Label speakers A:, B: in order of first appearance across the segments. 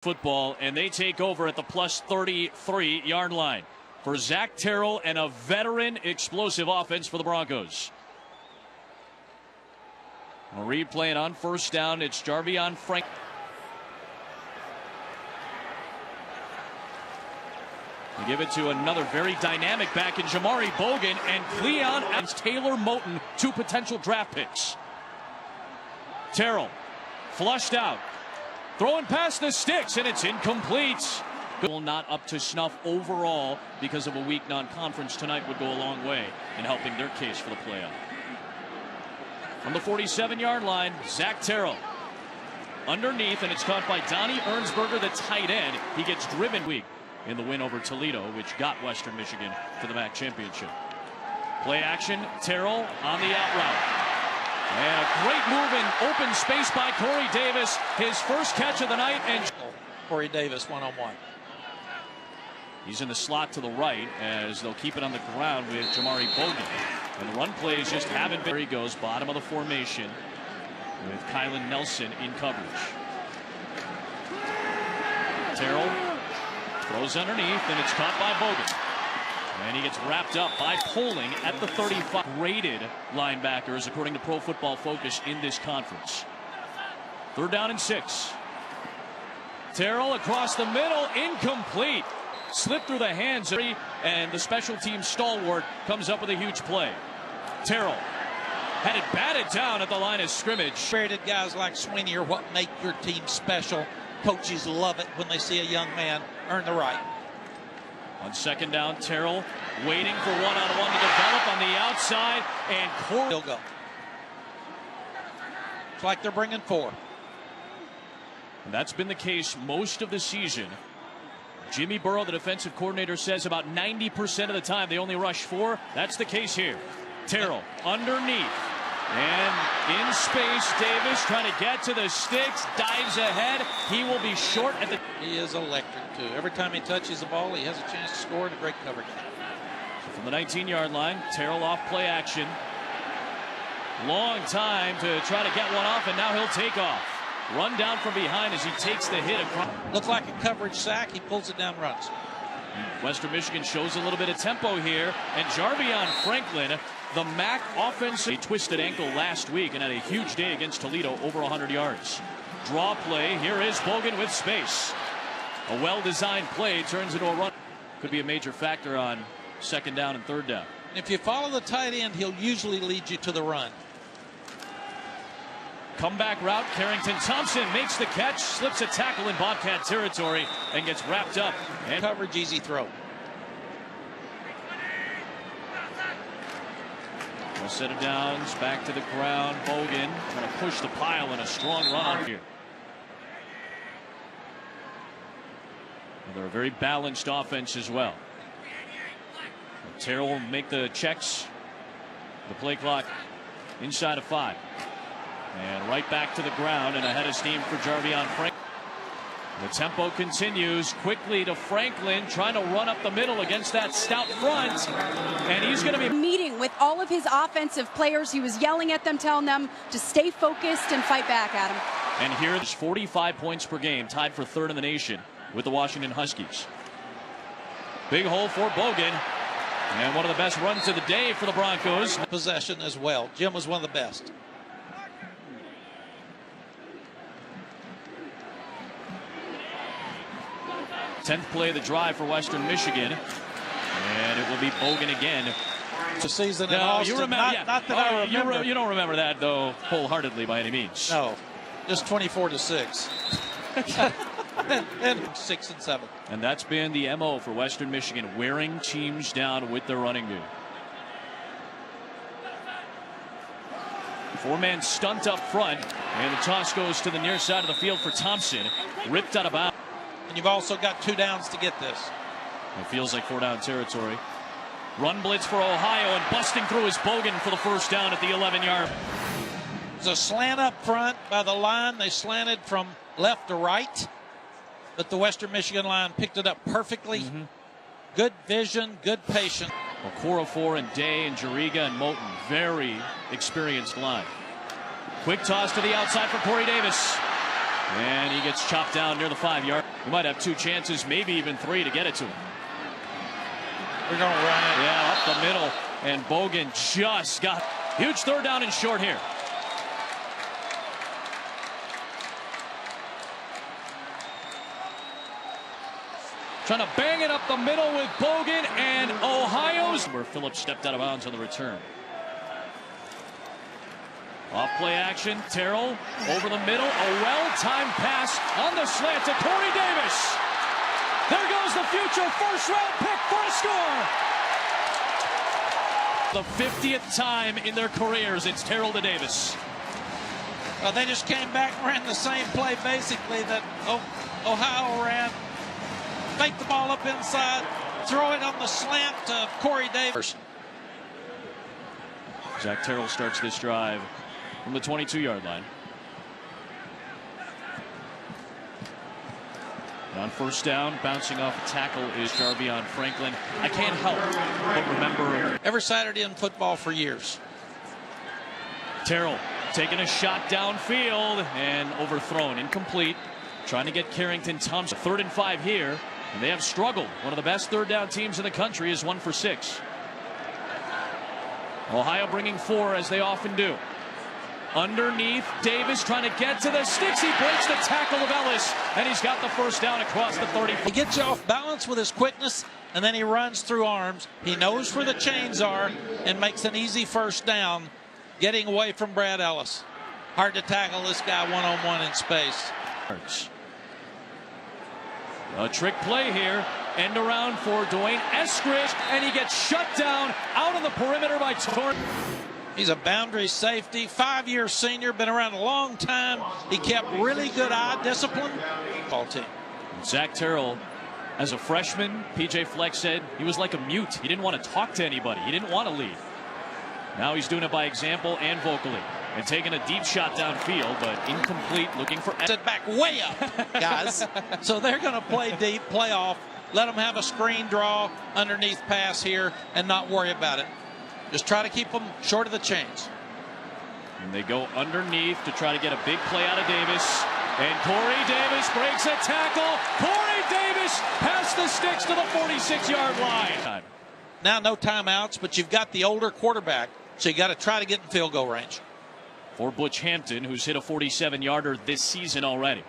A: football, and they take over at the plus 33-yard line for Zach Terrell and a veteran explosive offense for the Broncos. A replay on first down. It's Jarvion Frank. They give it to another very dynamic back in Jamari Bogan and Cleon and Taylor Moton, two potential draft picks. Terrell flushed out, throwing past the sticks, and it's incomplete. Not up to snuff overall because of a weak non-conference tonight would go a long way in helping their case for the playoff. From the 47-yard line, Zach Terrell underneath, and it's caught by Donnie Ernsberger, the tight end. He gets driven weak in the win over Toledo, which got Western Michigan to the MAC championship. Play action, Terrell on the out route. And a great move in open space by Corey Davis. His first catch of the night. And
B: Corey Davis one-on-one.
A: He's in the slot to the right as they'll keep it on the ground with Jamari Bogan. And the run plays just haven't been. There he goes, bottom of the formation with Kylan Nelson in coverage. Terrell throws underneath, and it's caught by Bogan. And he gets wrapped up by Poling at the 35. Graded linebackers, according to Pro Football Focus, in this conference. 3rd down and 6. Terrell across the middle, incomplete. Slipped through the hands, and the special team stalwart comes up with a huge play. Terrell had it batted down at the line of scrimmage.
B: Spirited guys like Sweeney are what make your team special. Coaches love it when they see a young man earn the right.
A: On 2nd down, Terrell waiting for one-on-one to develop on the outside, and Corey.
B: He'll go. It's like they're bringing 4.
A: And that's been the case most of the season. Jimmy Burrow, the defensive coordinator, says about 90% of the time they only rush 4. That's the case here. Terrell underneath. And in space, Davis trying to get to the sticks, dives ahead. He will be short at the...
B: He is electric, too. Every time he touches the ball, he has a chance to score in a great coverage.
A: So from the 19-yard line, Terrell off play action. Long time to try to get one off, and now he'll take off. Run down from behind as he takes the hit across.
B: Looks like a coverage sack. He pulls it down, runs.
A: Western Michigan shows a little bit of tempo here. And Jarvion Franklin, the MAC offense, a twisted ankle last week and had a huge day against Toledo, over 100 yards. Draw play. Here is Bogan with space. A well-designed play turns into a run. Could be a major factor on 2nd down and 3rd down.
B: If you follow the tight end, he'll usually lead you to the run.
A: Comeback route, Carrington Thompson makes the catch, slips a tackle in Bobcat territory, and gets wrapped up. And
B: coverage, easy throw.
A: A set of downs, back to the ground. Bogan trying to push the pile and a strong run on here. And they're a very balanced offense as well. Terrell will make the checks. The play clock inside of 5. And right back to the ground and ahead of steam for Jarvion Franklin. The tempo continues quickly to Franklin, trying to run up the middle against that stout front. And he's going to be
C: meeting with all of his offensive players. He was yelling at them, telling them to stay focused and fight back at him.
A: And here is 45 points per game, tied for 3rd in the nation with the Washington Huskies. Big hole for Bogan. And one of the best runs of the day for the Broncos.
B: Possession as well. Jim was one of the best.
A: Tenth play of the drive for Western Michigan, and it will be Bogan again.
B: The season in
A: no,
B: Austin.
A: you remember?
B: Not that I remember.
A: You don't remember that though, wholeheartedly by any means.
B: No, just 24-6, and 6 and 7.
A: And that's been the MO for Western Michigan, wearing teams down with their running game. 4-man stunt up front, and the toss goes to the near side of the field for Thompson, ripped out of bounds.
B: And you've also got 2 downs to get this.
A: It feels like 4-down territory. Run blitz for Ohio, and busting through is Bogan for the 1st down at the 11-yard.
B: It's a slant up front by the line. They slanted from left to right, but the Western Michigan line picked it up perfectly. Good vision, good patience.
A: Okorador and Day and Jariga and Moton, very experienced line. Quick toss to the outside for Corey Davis. And he gets chopped down near the 5-yard. He might have 2 chances, maybe even 3 to get it to him.
B: We're going to run it.
A: Yeah, up the middle. And Bogan just got huge 3rd down and short here. Trying to bang it up the middle with Bogan, and Ohio's where Phillips stepped out of bounds on the return. Off play action, Terrell over the middle, a well-timed pass on the slant to Corey Davis. There goes the future first-round pick for a score. The 50th time in their careers, it's Terrell to Davis.
B: Well, they just came back and ran the same play, basically, that Ohio ran. Fake the ball up inside, throw it on the slant to Corey Davis.
A: Zach Terrell starts this drive from the 22-yard line. And on 1st down, bouncing off a tackle is Jarvion Franklin. I can't help but remember
B: every Saturday in football for years.
A: Terrell taking a shot downfield and overthrown, incomplete. Trying to get Carrington Thompson. 3rd and 5 here, and they have struggled. One of the best 3rd down teams in the country is 1 for 6. Ohio bringing 4 as they often do. Underneath, Davis trying to get to the sticks. He breaks the tackle of Ellis, and he's got the 1st down across the 30.
B: He gets you off balance with his quickness, and then he runs through arms. He knows where the chains are and makes an easy 1st down, getting away from Brad Ellis. Hard to tackle this guy one-on-one in space.
A: A trick play here. End around for Dwayne Eskridge, and he gets shut down out on the perimeter by Torn.
B: He's a boundary safety, 5-year senior, been around a long time. He kept really good eye discipline. Ball team.
A: Zach Terrell, as a freshman, PJ Fleck said he was like a mute. He didn't want to talk to anybody. He didn't want to lead. Now he's doing it by example and vocally. And taking a deep shot downfield, but incomplete, looking for...
B: It back way up, guys. So they're going to play deep, play off, let them have a screen draw underneath pass here, and not worry about it. Just try to keep them short of the chains.
A: And they go underneath to try to get a big play out of Davis. And Corey Davis breaks a tackle. Corey Davis past the sticks to the 46-yard line.
B: Now no timeouts, but you've got the older quarterback, so you got to try to get in field goal range.
A: For Butch Hampton, who's hit a 47-yarder this season already.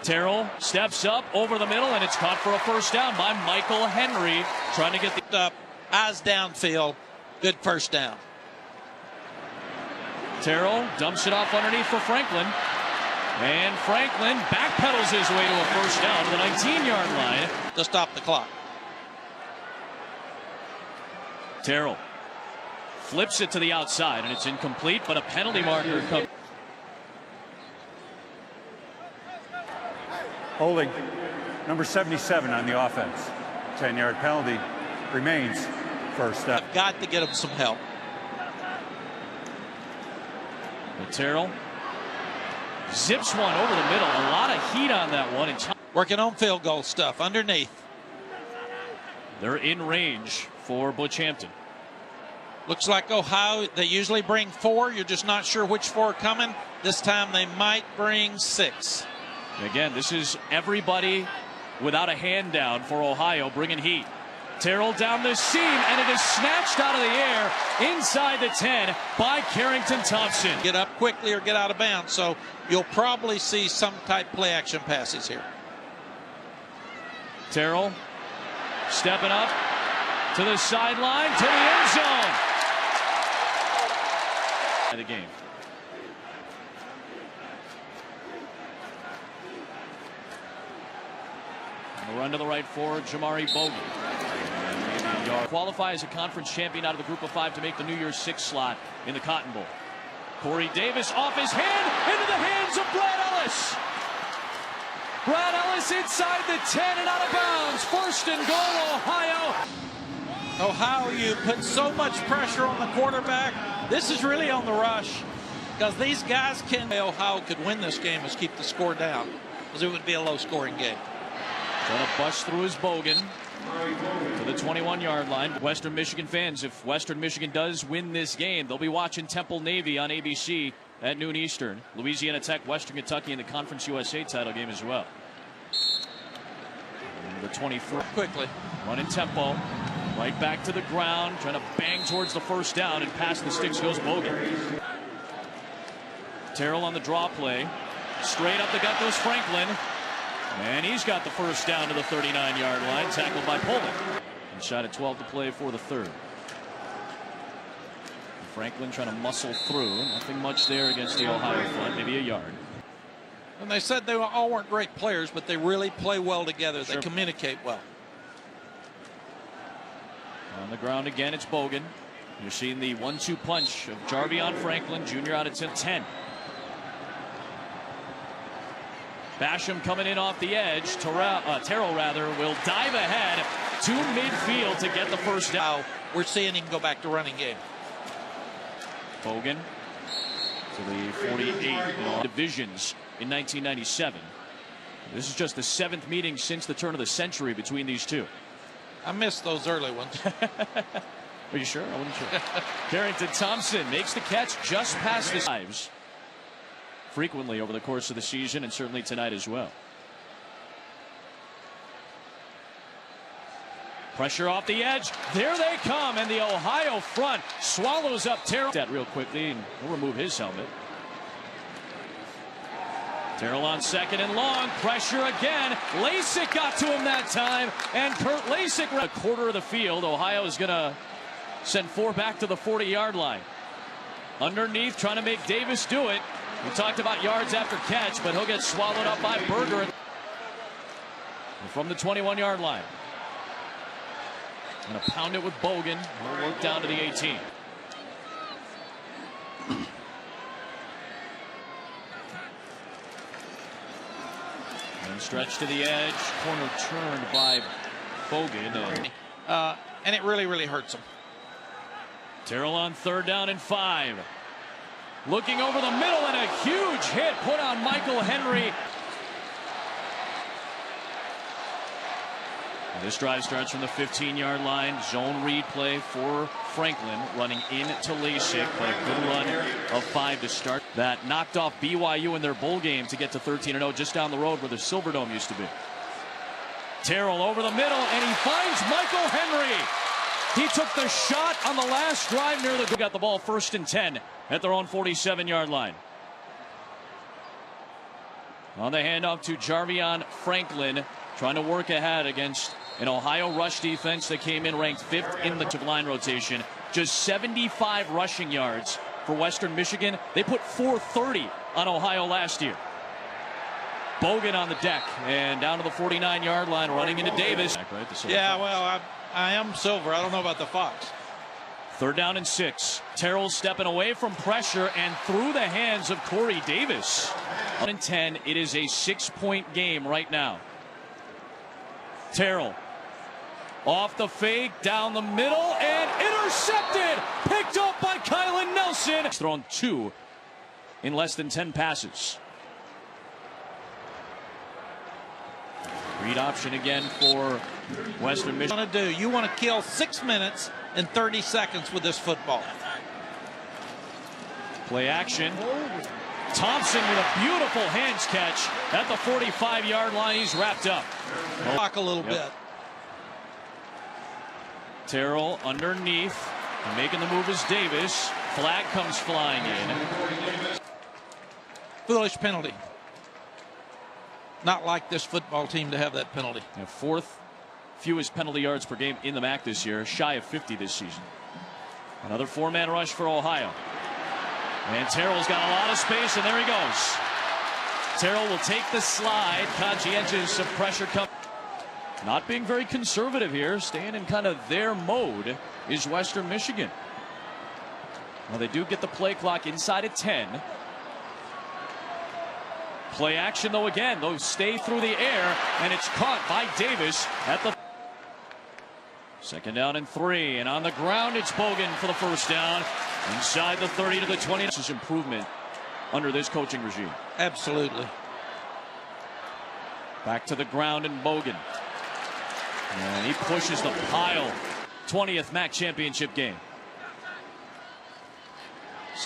A: Terrell steps up over the middle, and it's caught for a 1st down by Michael Henry, trying to get the
B: up, eyes downfield, good 1st down.
A: Terrell dumps it off underneath for Franklin, and Franklin backpedals his way to a 1st down to the 19-yard line
B: to stop the clock.
A: Terrell flips it to the outside, and it's incomplete, but a penalty marker comes.
D: Holding number 77 on the offense. 10-yard penalty remains 1st down.
B: I've got to get him some help.
A: But Terrell zips one over the middle. A lot of heat on that one. And
B: working on field goal stuff underneath.
A: They're in range for Butch Hampton.
B: Looks like Ohio, they usually bring 4. You're just not sure which 4 are coming. This time they might bring 6.
A: Again, this is everybody without a hand down for Ohio bringing heat. Terrell down the seam, and it is snatched out of the air inside the 10 by Carrington Thompson.
B: Get up quickly or get out of bounds, so you'll probably see some type play action passes here.
A: Terrell stepping up to the sideline, to the end zone. The game. And the run to the right for Jamari Bogan. Qualify as a conference champion out of the group of 5 to make the New Year's 6 slot in the Cotton Bowl. Corey Davis off his hand into the hands of Brad Ellis. Brad Ellis inside the 10 and out of bounds. 1st and goal, Ohio.
B: Ohio, you put so much pressure on the quarterback. This is really on the rush because these guys can. Ohio could win this game is keep the score down because it would be a low-scoring game.
A: Trying to bust through his Bogan to the 21-yard line. Western Michigan fans, if Western Michigan does win this game, they'll be watching Temple Navy on ABC at noon Eastern. Louisiana Tech, Western Kentucky in the Conference USA title game as well. The 24
B: Quickly.
A: running tempo. Right back to the ground, trying to bang towards the first down, and past the sticks goes Bogan. Terrell on the draw play. Straight up the gut goes Franklin. And he's got the first down to the 39-yard line, tackled by Poland. And shot at 12 to play for the third. Franklin trying to muscle through. Nothing much there against the Ohio front, maybe a yard.
B: And they said they all weren't great players, but they really play well together.
A: Sure.
B: They communicate well.
A: On the ground again, it's Bogan. You're seeing the 1-2 punch of Jarvion Franklin, junior out of 10. Basham coming in off the edge. Terrell will dive ahead to midfield to get the first down.
B: We're seeing him go back to running game.
A: Bogan to the 48 divisions in 1997. This is just the 7th meeting since the turn of the century between these two.
B: I missed those early ones.
A: Are you sure? I wasn't sure. Carrington Thompson makes the catch just past the lives frequently over the course of the season, and certainly tonight as well. Pressure off the edge. There they come, and the Ohio front swallows up Terrell. That real quickly, and he'll remove his helmet. Terrell on second and long. Pressure again. Lasik got to him that time, and Kurt Lasik a quarter of the field. Ohio is going to send 4 back to the 40-yard line. Underneath, trying to make Davis do it. We talked about yards after catch, but he'll get swallowed up by Berger from the 21-yard line. Going to pound it with Bogan. He'll work down to the 18. And stretch to the edge. Corner turned by Bogan.
B: And it really, really hurts him.
A: Terrell on 3rd down and 5. Looking over the middle, and a huge hit put on Michael Henry. This drive starts from the 15-yard line. Zone read play for Franklin, running into Lasik, but a good run of 5 to start. That knocked off BYU in their bowl game to get to 13-0 just down the road where the Silverdome used to be. Terrell over the middle, and he finds Michael Henry. He took the shot on the last drive near the goal. Got the ball 1st and 10 at their own 47-yard line. On the handoff to Jarvion Franklin, trying to work ahead against an Ohio rush defense that came in ranked 5th in the line rotation. Just 75 rushing yards for Western Michigan. They put 430 on Ohio last year. Bogan on the deck and down to the 49-yard line, running into Davis.
B: Yeah, well, I am Silver. I don't know about the Fox.
A: 3rd down and 6. Terrell stepping away from pressure and through the hands of Corey Davis. 1 and 10. It is a 6-point game right now. Terrell off the fake, down the middle, and intercepted. Picked up by Kylan Nelson. He's thrown 2 in less than 10 passes. Read option again for Western Michigan.
B: You want to kill 6 minutes and 30 seconds with this football.
A: Play action. Thompson with a beautiful hands catch at the 45-yard line. He's wrapped up.
B: Block a little bit.
A: Terrell underneath, making the move is Davis. Flag comes flying in.
B: Foolish penalty. Not like this football team to have that penalty.
A: 4th fewest penalty yards per game in the MAC this year, shy of 50 this season. Another 4-man rush for Ohio. And Terrell's got a lot of space, and there he goes. Terrell will take the slide. Conscientious of pressure come. Not being very conservative here, staying in kind of their mode is Western Michigan. Well, they do get the play clock inside at 10. Play action, though, again. Those stay through the air, and it's caught by Davis at the 2nd down and 3. And on the ground, it's Bogan for the first down. Inside the 30 to the 20. This is improvement under this coaching regime.
B: Absolutely.
A: Back to the ground and Bogan. And he pushes the pile. 20th MAC championship game.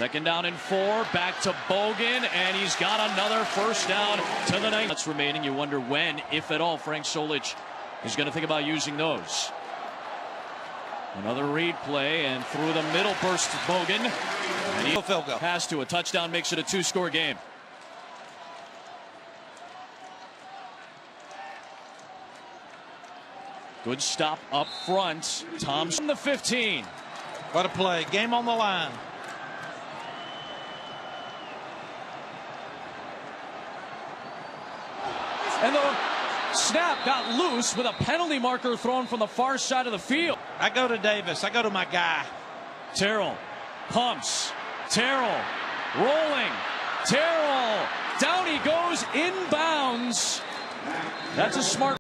A: Second down and 4, back to Bogan, and he's got another first down to the 9. That's remaining. You wonder when, if at all, Frank Solich is going to think about using those. Another read play, and through the middle bursts Bogan. And he pass to a touchdown, makes it a 2-score game. Good stop up front. Thompson, the 15.
B: What a play. Game on the line.
A: And the snap got loose with a penalty marker thrown from the far side of the field.
B: I go to Davis. I go to my guy.
A: Terrell pumps. Terrell rolling. Terrell down he goes inbounds. That's a smart